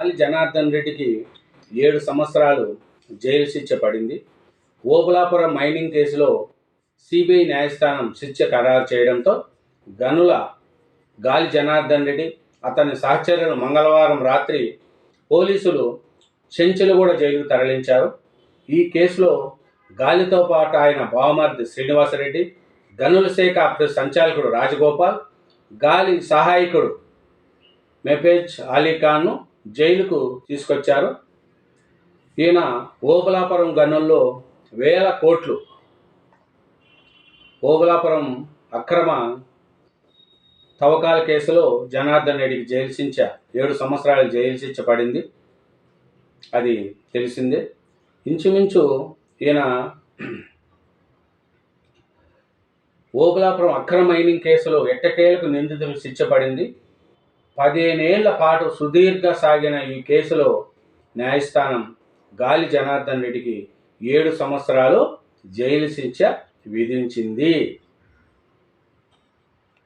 గాలి జనార్దన్ రెడ్డికి 7 సంవత్సరాలు జైలు శిక్ష పడింది. ఓబులాపురం మైనింగ్ కేసులో సిబిఐ న్యాయస్థానం శిక్ష ఖరారు చేయడంతో గనుల గాలి జనార్దన్ రెడ్డి, అతని సహచరులు మంగళవారం రాత్రి పోలీసులు చెంచులగూడ జైలుకు తరలించారు. ఈ కేసులో గాలితో పాటు ఆయన బావమర్ది శ్రీనివాసరెడ్డి, గనుల శాఖ అప్పుడు సంచాలకుడు రాజగోపాల్, గాలి సహాయకుడు మెఫేజ్ అలీఖాన్ను జైలుకు తీసుకొచ్చారు. ఈయన ఓబులాపురం గనుల్లో వేల కోట్లు ఓబులాపురం అక్రమ తవ్వకాల కేసులో జనార్దన్ రెడ్డికి జైలు శిక్ష 7 సంవత్సరాల జైలు శిక్ష పడింది. అది తెలిసిందే. ఇంచుమించు ఈయన ఓబులాపురం అక్రమ మైనింగ్ కేసులో ఎట్టకేలకు నిందితులు శిక్ష పడింది. 15 ఏళ్ల పాటు సుదీర్ఘ సాగిన ఈ కేసులో న్యాయస్థానం గాలి జనార్దన్ రెడ్డికి 7 సంవత్సరాలు జైలు శిక్ష విధించింది.